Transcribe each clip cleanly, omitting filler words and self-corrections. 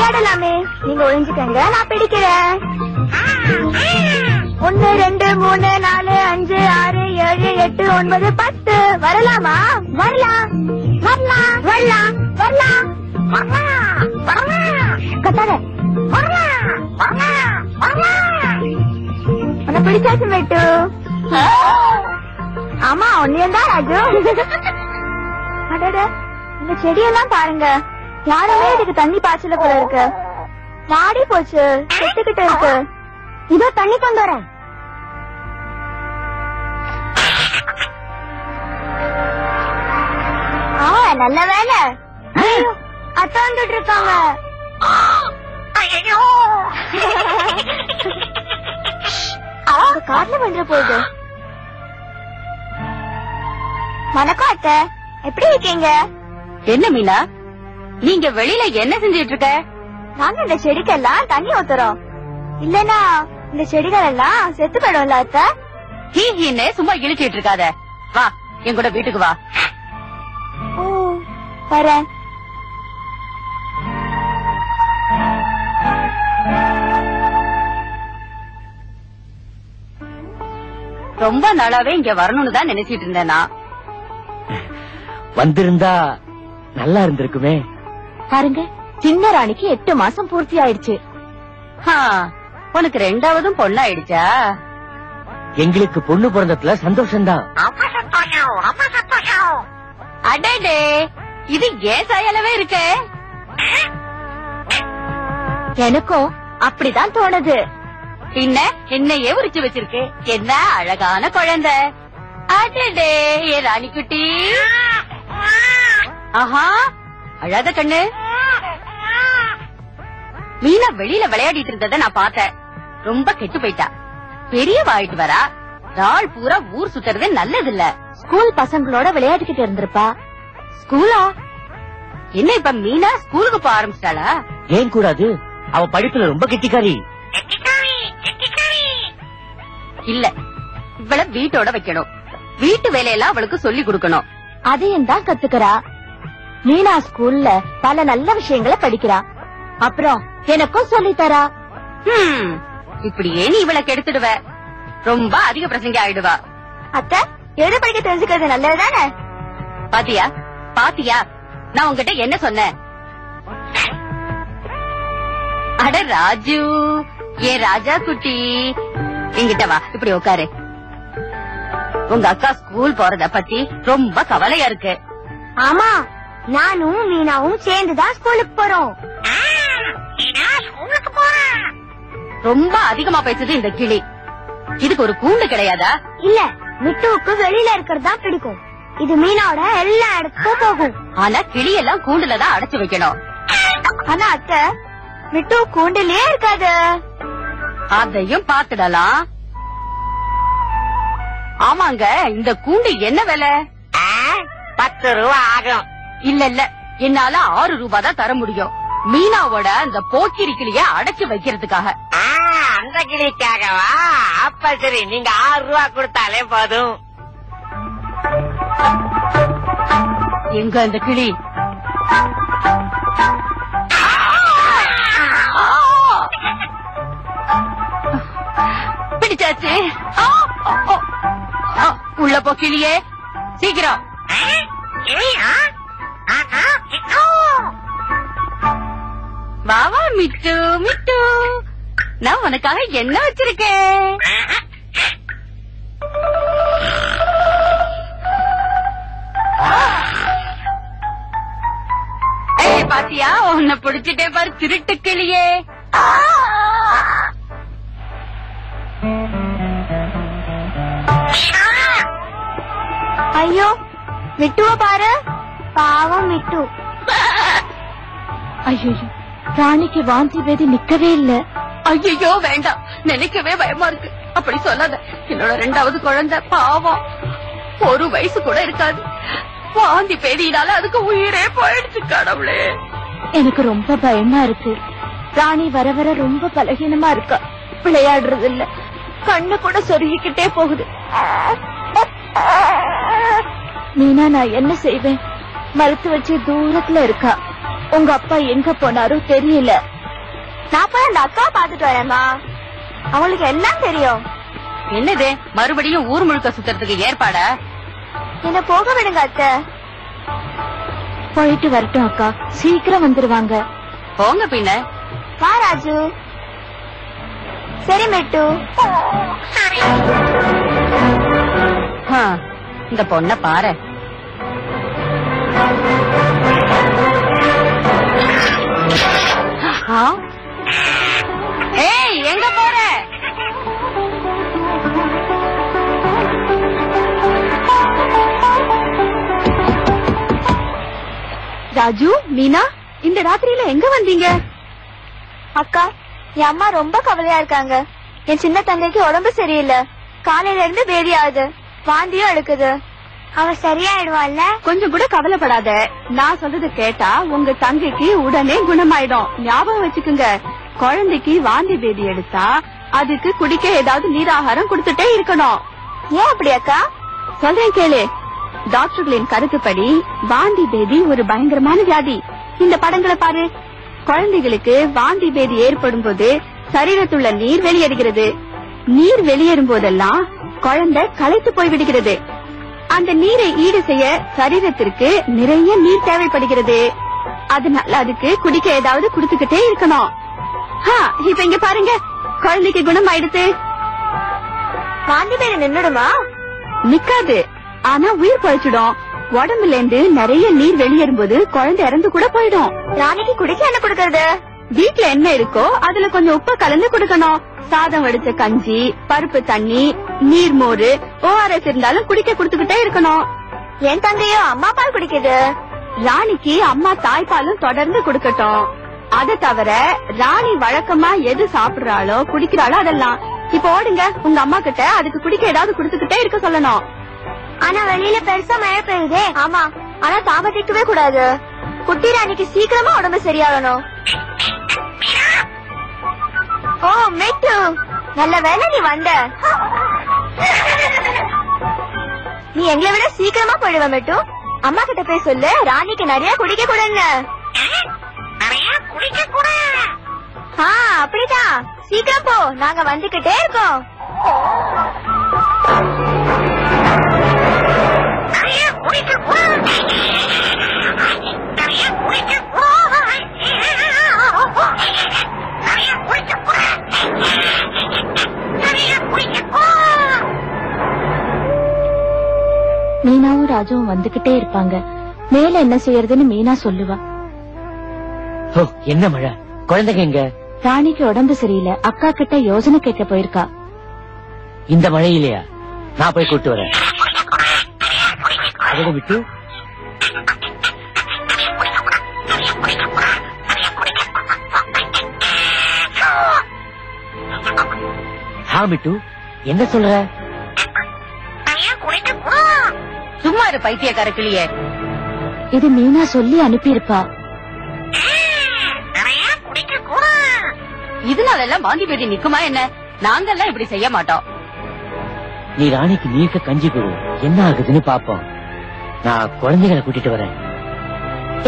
விளையாடலாமே. நீங்க ஒளிஞ்சுக்கங்க, நான் பிடிக்கிறேன். 1 2 3 4 5 6 7 8 9 10. வரலாமா? வரலாம் வரலாம் வரலாம் வரலாம் கத்தாத. உன்னை பிடிச்சாச்சு மெட்டு. ஆமா ஒன்னியந்தான் ராஜு. அடட, இந்த செடியெல்லாம் பாருங்க, யாருமே இதுக்கு தண்ணி பாய்ச்சல போல இருக்கு. வாடி போச்சு, செத்துக்கிட்டு இருக்கு. இதோ தண்ணி கொண்டு வரேன். நல்ல வேலை. அத்தை வந்துட்டு இருக்காங்க. காட்டுல வந்துட போகுது. வணக்கம் அத்தை, எப்படி இருக்கீங்க? என்ன மீனா, நீங்க வெளியில என்ன செஞ்சிட்டு இருக்க? நாங்க இந்த செடிக்கெல்லாம் தண்ணி ஊத்துறோம். இல்லன்னா இந்த செடிகள் எல்லாம் செத்து போயிடும்ல அத்தை. ஹீஹின்னு சும்மா இழுச்சிட்டு இருக்காத. வா என் கூட வீட்டுக்கு வா. ஓ வரேன். ரொம்ப நாளாவே இங்க வரணும்னு தான் நினைச்சிட்டு இருந்தேனா. வந்திருந்தா நல்லா இருந்திருக்குமே. பாருங்க, சின்ன ராணிக்கு 8 மாசம் பூர்த்தி ஆயிடுச்சு. உனக்கு 2வதும் பொண்ணு ஆயிடுச்சா? எங்களுக்கு பொண்ணு பிறந்ததுல சந்தோஷம்தான். அடடே, இது ஏன் சாயலவே இருக்கு? எனக்கும் அப்படிதான் தோணுது. பின்ன என்னையே உரிச்சு வச்சிருக்கு. என்ன அழகான குழந்தை. அடடே, ஏ ராணிக்குட்டி. ஆஹா, அழாத கண்ணு. மீனா வெளியில விளையாடிட்டு இருந்தத நான் பார்த்தேன். ரொம்ப கெட்டு போயிட்டா. பெரியவாயிட்டு வரா. நாள் பூரா ஊர் சுத்துறது நல்லது இல்ல. ஸ்கூல் பசங்களோட விளையாடிக்கிட்டு இருந்திருப்பா. ஸ்கூலா? என்ன இப்ப மீனா ஸ்கூலுக்கு போக ஆரம்பிச்சிட்டாளா? ஏன் கூடாது, அவ படிப்புல ரொம்ப கெட்டிக்காரி. இல்ல, இவள வீட்டோட வைக்கணும். வீட்டு வேலையெல்லாம் அவளுக்கு சொல்லி கொடுக்கணும். அதையும் தான் கத்துக்கிறா. மீனா ஸ்கூல்ல பல நல்ல விஷயங்களை படிக்கிறா. அப்புறம் எனக்கும் சொல்லி தரா. இப்படியே நீ இவளை கெடுத்துடுவ. ரொம்ப அதிக பிரசங்க ஆயிடுவா. அத்தை, எழுத படிக்க தெரிஞ்சுக்கிறது நல்லதுதானே? பாத்தியா பாத்தியா, நான் உங்ககிட்ட என்ன சொன்னேன்? அட ராஜு, ஏ ராஜா குட்டி, என்கிட்ட வா, இப்படி உட்காரு. உங்க அக்கா ஸ்கூல் போறத பத்தி ரொம்ப கவலையா இருக்கு. ஆமா, நானும் மீனாவும் சேர்ந்துதான் ஸ்கூலுக்கு போறோம். ரொம்ப அதிகமா பேசுது இந்த கிளி. இதுக்கு ஒரு கூண்டு கிடையாதா? இல்ல, மிட்டுவுக்கு வெளியில இருக்கிறது தான் பிடிக்கும். இது மீனாவோட எல்லா இடத்துக்கும் போகும். ஆனா கிளி எல்லாம் கூண்டுலதான் அடைச்சு வைக்கணும். ஆனா அத்தை, மிட்டு கூண்டுலயே இருக்காது. அதையும் பாத்துடலாம். ஆமாங்க, இந்த கூண்டு என்ன விலை? 10 ரூபா ஆகும். இல்ல இல்ல, என்னால 6 ரூபாய் தான் தர முடியும். மீனாவோட அந்த போக்கிரி கிளிய அடைச்சு வைக்கிறதுக்காக. அந்த கிளிக்காகவா? அப்ப சரி, நீங்க 6 ரூபா கொடுத்தாலே போதும். எங்க அந்த கிளி? பிடிச்சாச்சு. உள்ள போ கிளியே, சீக்கிரம். வாவா மிட்டு மிட்டு, நான் உனக்காக என்ன வச்சிருக்கேன். பாத்தியா, உன்னை பிடிச்சிட்டே பாரு திருட்டு கிளியே. ஐயோ, மிட்டுவ பாரு, பாவம் மிட்டு. ஐயோ, ராணிக்கு வாந்தி பேதி நிக்கவே இல்ல. ஐயோ வேண்டாம், நினைக்கவே பயமா இருக்கு. அப்படி சொல்லாத, என்னோட 2வது குழந்தை பாவம், 1 வயசு கூட இருக்காது. வாந்தி பேதியினால அதுக்கு உயிரே போயிடுச்சு. கடவுளே, எனக்கு ரொம்ப பயமா இருக்கு. ராணி வர வர ரொம்ப பலகீனமா இருக்கா. விளையாடுறது இல்ல, கண்ணு கூட சொருகிக்கிட்டே போகுது. மீனா, நான் என்ன செய்வேன்? மறுத்து வச்சு தூரத்துல இருக்கா. உங்க அப்பா எங்க போனாரோ தெரியல. நான் போய் அந்த அக்கா பாத்துட்டு வரேம்மா. அவங்களுக்கு எல்லாம் தெரியும். என்னது மறுபடியும் ஊர் முழுக்க சுத்துறதுக்கு ஏற்பாடா? என்ன போக விடுங்க அத்தை. போயிட்டு வரட்டும் அக்கா, சீக்கிரம் வந்துருவாங்க. போங்க பின்ன. வா ராஜு. சரி மெட்டு. இந்த பொண்ண பாரு. ஏய் எங்க போற? ராஜு, மீனா, இந்த ராத்திரியில எங்க வந்தீங்க? அக்கா, என் அம்மா ரொம்ப கவலையா இருக்காங்க. என் சின்ன தங்கைக்கு உடம்பு சரியில்லை. காலையில இருந்து பேதி ஆகுது, வாந்தியும் எடுக்குது. அவ சரியாயிடுவாள்ல? கொஞ்சம் கூட கவலைப்படாத. நான் சொல்றது கேட்டா உங்க தங்கைக்கு உடனே குணமாயிடும். ஞாபகம் வச்சுக்குங்க, குழந்தைக்கு வாந்தி பேதி எடுத்தா அதுக்கு குடிக்க ஏதாவது நீராகாரம் கொடுத்துட்டே இருக்கணும். ஏன் அப்படி அக்கா? சொல்றேன் கேளு. டாக்டர்களின் கருத்துப்படி வாந்தி பேதி ஒரு பயங்கரமான வியாதி. இந்த படங்களை பாரு. குழந்தைகளுக்கு வாந்தி பேதி ஏற்படும் போது சரீரத்துள்ள நீர் வெளியேறுகிறது. நீர் வெளியேறும் போதெல்லாம் குழந்தை களைத்து போய்விடுகிறது. அந்த நீரை ஈடு செய்ய சரீரத்திற்கு நிறைய நீர் தேவைப்படுகிறது. அதனால அதுக்கு குடிக்க ஏதாவது குடுத்துக்கிட்டே இருக்கணும். இப்ப இங்க பாருங்க, குழந்தைக்கு குணம் ஆயிடுச்சு. வாந்தி பேதி நின்னுடுமா? நிக்காது, ஆனா உயிர் பழிச்சிடும். உடம்புல இருந்து நிறைய நீர் வெளியேறும் போது குழந்தை இறந்து கூட போயிடும். ராணிக்கு குடிக்க என்ன கொடுக்கறது? வீட்டுல என்ன இருக்கோ அதுல கொஞ்சம் உப்பு கலந்து கொடுக்கணும். சாதம் வடிச்ச கஞ்சி, பருப்பு தண்ணி, நீர் மோரு, ORS இருந்தாலும் குடிக்க கொடுத்துக்கிட்டே இருக்கணும். என் தங்கையோ அம்மா பால் குடிக்குது. ராணிக்கு அம்மா தாய்ப்பாலும் தொடர்ந்து கொடுக்கட்டும். அதை தவிர ராணி வழக்கமா எது சாப்பிடுறாளோ குடிக்கிறாளோ அதெல்லாம். இப்ப ஓடுங்க, உங்க அம்மா கிட்ட அதுக்கு குடிக்க ஏதாவது குடுத்துக்கிட்டே இருக்க சொல்லணும். ஆனா வெளியில பெருசா மழை பெய்யுதே. ஆமா, ஆனா தாமதிக்கவே கூடாது. குட்டி ராணிக்கு சீக்கிரமா உடம்பு சரியாகணும். ஓ மெட்டு, நல்ல வேலை நீ வந்த. நீ எங்களை விட சீக்கிரமா போயிடுவ மெட்டு. அம்மா கிட்ட போய் சொல்லு, ராணிக்கு நிறைய குடிக்க கூடாதுன்னு. அப்படிதான், சீக்கிரம் போ, நாங்க வந்துகிட்டே இருக்கோம். மீனாவும் ராஜுவும் வந்துகிட்டே இருப்பாங்க. மேல என்ன செய்யறதுன்னு மீனா சொல்லுவா. என்ன மழை? குழந்தைங்க எங்க? ராணிக்கு உடம்பு சரியில்லை, அக்கா கிட்ட யோசனை கேட்க போயிருக்கா. இந்த மழையிலையா? நான் போய் கூட்டு வரேன். அதை விட்டு மிட்டு, என்ன சொல்ற? சும்மா இரு பைத்தியக்கார கிளியே. இது மீனா சொல்லி அனுப்பியிருப்பா. இதனால எல்லாம் வாந்தி பேதி நிக்குமா என்ன? நாங்கெல்லாம் இப்படி செய்ய மாட்டோம். நீ ராணிக்கு நீக்க கஞ்சி கொடு, என்ன ஆகுதுன்னு பாப்போம். நான் குழந்தைகளை கூட்டிட்டு வரேன்.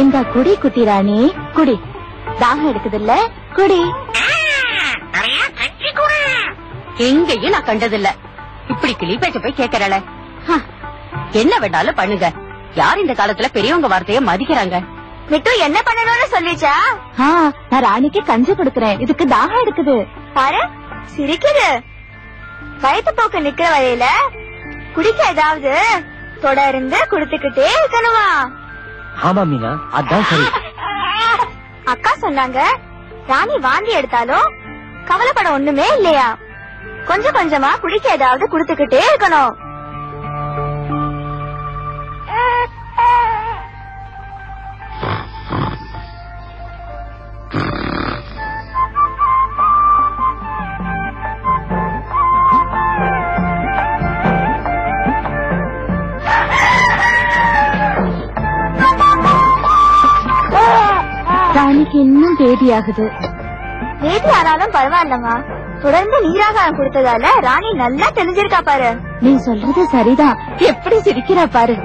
இந்த குடி குட்டி ராணி, குடி. தாகம் எடுக்குது இல்ல, குடி. எங்கேயும் நான் கண்டதில்ல. இப்படி கிளி பேச்ச போய் கேக்குறல. என்ன வேண்டாலும் பண்ணுங்க. யார் இந்த காலத்துல பெரியவங்க வார்த்தைய மதிக்கிறாங்க? மிட்டு என்ன பண்ணணும்னு சொல்லிச்சா? நான் ராணிக்கு கஞ்சி கொடுக்கறேன், இதுக்கு தாகம் எடுக்குது. பாரு, சிரிக்குது. வயிற்று போக்கு நிக்கிற வரையில குடிக்க ஏதாவது தொடர்ந்து குடுத்துக்கிட்டே இருக்கணுமா? ஆமா மீனா, அதான் சரி. அக்கா சொன்னாங்க, ராணி வாந்தி எடுத்தாலும் கவலைப்பட ஒண்ணுமே இல்லையா. கொஞ்சம் கொஞ்சமா குடிக்க ஏதாவது குடுத்துக்கிட்டே இருக்கணும். ராணிக்கு இன்னும் பேதி ஆகுது. பேதி ஆனாலும் பரவாயில்லம்மா, தொடர்ந்து நீராகாரம் கொடுத்ததால ராணி நல்லா தெரிஞ்சிருக்கா பாரு. நீ சொல்றது சரிதான். எப்படி சிரிக்கிறா பாரு.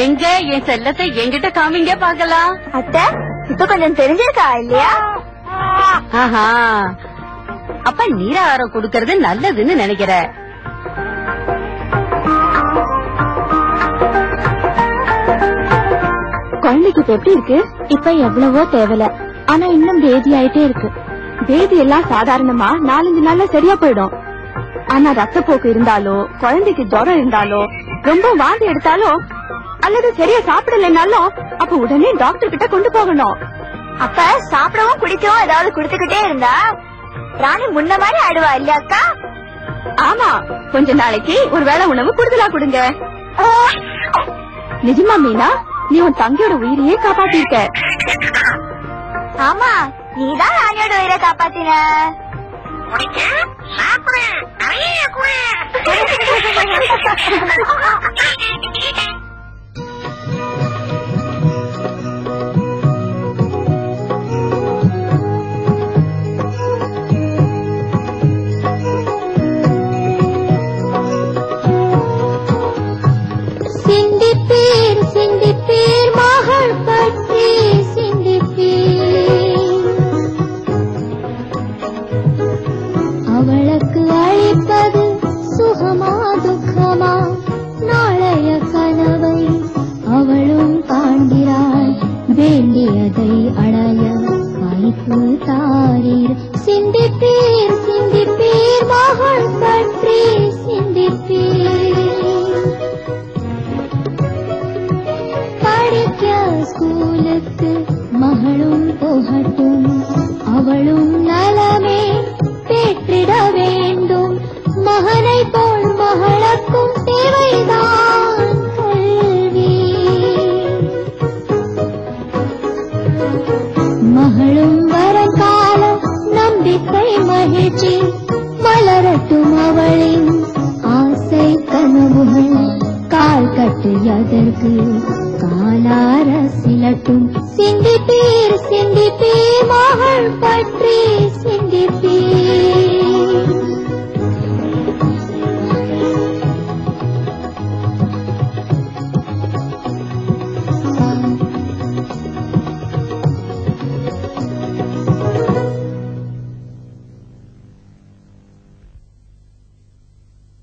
எங்க என் செல்லத்தை என்கிட்ட காமிங்க பாக்கலாம். அத்தை, இப்ப கொஞ்சம் தெரிஞ்சிருக்கா இல்லையா? ஆஹா, அப்ப நீராகாரம் கொடுக்கறது நல்லதுன்னு நினைக்கிற. குழந்தைக்கு இப்ப எப்படி இருக்கு? இப்ப எவ்வளவோ தேவல, ஆனா இன்னும் பேதி ஆயிட்டே இருக்கு. பேதி எல்லாம் சாதாரணமா 4-5 நாள்ல சரியா போயிடும். ஆனா ரத்தப்போக்கு இருந்தாலோ, குழந்தைக்கு ஜுரம் இருந்தாலோ, ரொம்ப வாந்தி எடுத்தாலோ, அல்லது சரியா சாப்பிடலனாலும் அப்ப உடனே டாக்டர் கிட்ட கொண்டு போகணும். அப்ப சாப்பிடவும் குடிக்கவும் ஏதாவது குடுத்துக்கிட்டே இருந்தா ராணி முன்ன மாதிரி ஆடுவா இல்லையாக்கா? ஆமா, கொஞ்ச நாளைக்கு ஒரு வேளை உணவு கூடுதலா கொடுங்க. நிஜமா மீனா, நீ உன் தங்கையோட உயிரையே காப்பாத்திருக்க. ஆமா, நீதான் ராணியோட உயிரை காப்பாத்தின. சிந்திப்பீர் சிந்திப்பீர் மகள் பற்றி சிந்திப்பீர், அவளுக்கு அளிப்பது சுகமா துக்கமா நாளைய கனவை அவளும் காண்கிறாள், வேண்டியதை அடைய வாய்ப்பு தாரீர். சிந்திப்பீர் சிந்திப்பீர் மகள் பற்றி சிந்திப்பீர், படிக்க ஸ்கூலுக்கு மகளும் போகட்டும், அவளும் நலமே பெற்றிட வேண்டும், மகனை போல் மகளுக்கும் தேவைதான் கல்வி. மகளும் வருங்கால நம்பிக்கை மகிழ்ச்சி வளரட்டும், அவளின் ஆசை கனவுகள் கால் கட்டுவதற்கு காலார சிலட்டும். சிந்திப்பீர் சிந்திப்பீர் மகள் பற்றி